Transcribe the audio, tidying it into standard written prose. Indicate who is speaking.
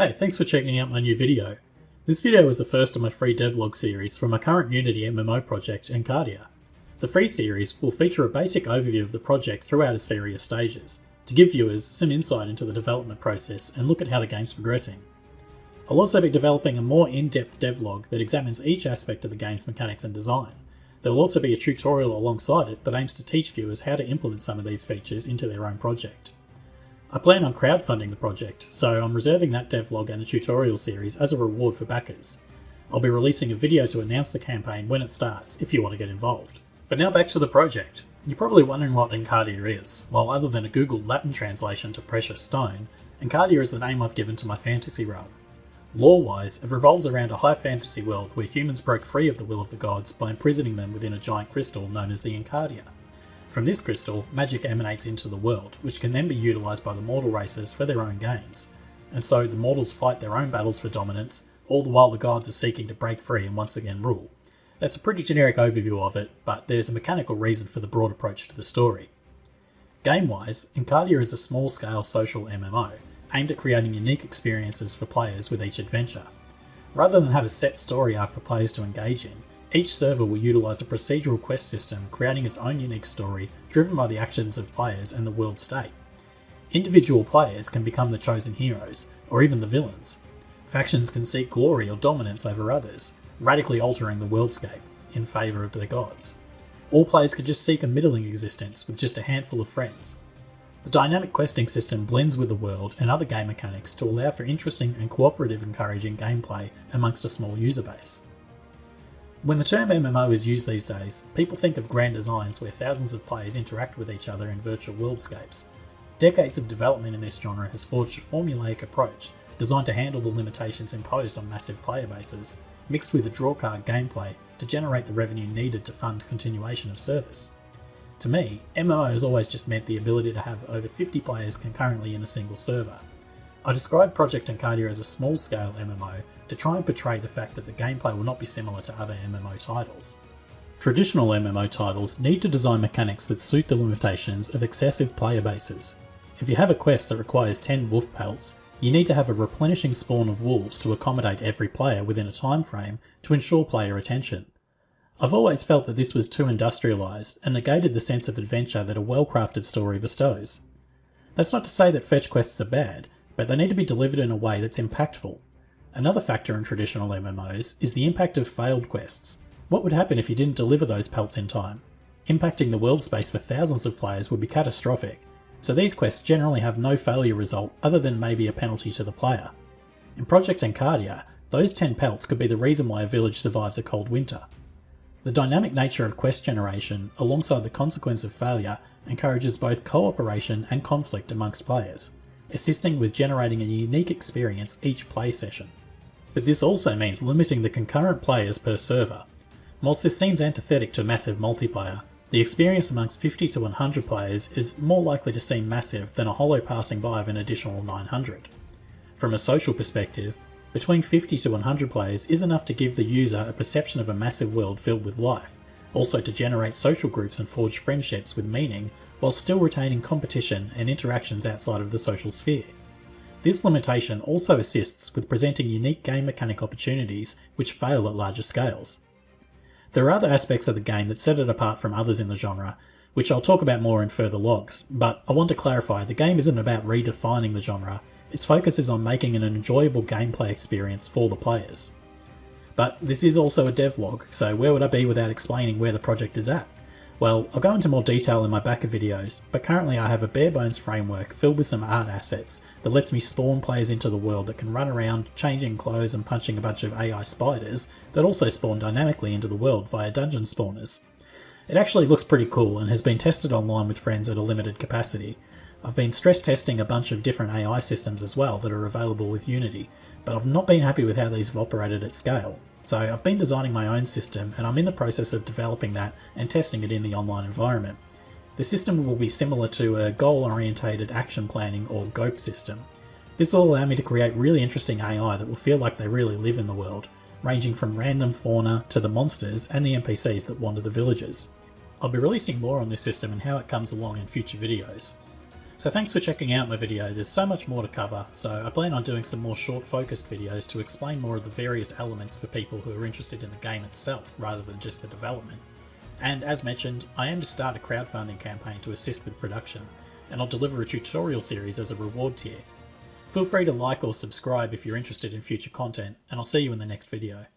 Speaker 1: Hey, thanks for checking out my new video. This video is the first of my free devlog series from my current Unity MMO project, Encardia. The free series will feature a basic overview of the project throughout its various stages, to give viewers some insight into the development process and look at how the game's progressing. I'll also be developing a more in-depth devlog that examines each aspect of the game's mechanics and design. There will also be a tutorial alongside it that aims to teach viewers how to implement some of these features into their own project. I plan on crowdfunding the project, so I'm reserving that devlog and a tutorial series as a reward for backers. I'll be releasing a video to announce the campaign when it starts if you want to get involved. But now back to the project. You're probably wondering what Encardia is. Well, other than a Google Latin translation to precious stone, Encardia is the name I've given to my fantasy realm. Lore-wise, it revolves around a high fantasy world where humans broke free of the will of the gods by imprisoning them within a giant crystal known as the Encardia. From this crystal, magic emanates into the world, which can then be utilised by the mortal races for their own gains. And so the mortals fight their own battles for dominance, all the while the gods are seeking to break free and once again rule. That's a pretty generic overview of it, but there's a mechanical reason for the broad approach to the story. Game-wise, Encardia is a small-scale social MMO, aimed at creating unique experiences for players with each adventure. Rather than have a set story arc for players to engage in, each server will utilise a procedural quest system, creating its own unique story, driven by the actions of players and the world state. Individual players can become the chosen heroes, or even the villains. Factions can seek glory or dominance over others, radically altering the worldscape in favour of the gods. All players can just seek a middling existence with just a handful of friends. The dynamic questing system blends with the world and other game mechanics to allow for interesting and cooperative encouraging gameplay amongst a small user base. When the term MMO is used these days, people think of grand designs where thousands of players interact with each other in virtual worldscapes. Decades of development in this genre has forged a formulaic approach designed to handle the limitations imposed on massive player bases, mixed with a drawcard gameplay to generate the revenue needed to fund continuation of service. To me, MMO has always just meant the ability to have over 50 players concurrently in a single server. I describe Project Encardia as a small-scale MMO to try and portray the fact that the gameplay will not be similar to other MMO titles. Traditional MMO titles need to design mechanics that suit the limitations of excessive player bases. If you have a quest that requires 10 wolf pelts, you need to have a replenishing spawn of wolves to accommodate every player within a time frame to ensure player attention. I've always felt that this was too industrialised and negated the sense of adventure that a well-crafted story bestows. That's not to say that fetch quests are bad, but they need to be delivered in a way that's impactful. Another factor in traditional MMOs is the impact of failed quests. What would happen if you didn't deliver those pelts in time? Impacting the world space for thousands of players would be catastrophic, so these quests generally have no failure result other than maybe a penalty to the player. In Project Encardia, those 10 pelts could be the reason why a village survives a cold winter. The dynamic nature of quest generation, alongside the consequence of failure, encourages both cooperation and conflict amongst players, assisting with generating a unique experience each play session. But this also means limiting the concurrent players per server. Whilst this seems antithetic to massive multiplayer, the experience amongst 50 to 100 players is more likely to seem massive than a hollow passing by of an additional 900. From a social perspective, between 50 to 100 players is enough to give the user a perception of a massive world filled with life, also to generate social groups and forge friendships with meaning, while still retaining competition and interactions outside of the social sphere. This limitation also assists with presenting unique game mechanic opportunities which fail at larger scales. There are other aspects of the game that set it apart from others in the genre, which I'll talk about more in further logs, but I want to clarify the game isn't about redefining the genre, its focus is on making an enjoyable gameplay experience for the players. But this is also a devlog, so where would I be without explaining where the project is at? Well, I'll go into more detail in my backer videos, but currently I have a bare bones framework filled with some art assets that lets me spawn players into the world that can run around, changing clothes and punching a bunch of AI spiders that also spawn dynamically into the world via dungeon spawners. It actually looks pretty cool and has been tested online with friends at a limited capacity. I've been stress testing a bunch of different AI systems as well that are available with Unity, but I've not been happy with how these have operated at scale. So I've been designing my own system and I'm in the process of developing that and testing it in the online environment. The system will be similar to a goal-orientated action planning or GOAP system. This will allow me to create really interesting AI that will feel like they really live in the world, ranging from random fauna to the monsters and the NPCs that wander the villages. I'll be releasing more on this system and how it comes along in future videos. So thanks for checking out my video. There's so much more to cover, so I plan on doing some more short focused videos to explain more of the various elements for people who are interested in the game itself rather than just the development. And as mentioned, I aim to start a crowdfunding campaign to assist with production, and I'll deliver a tutorial series as a reward tier. Feel free to like or subscribe if you're interested in future content, and I'll see you in the next video.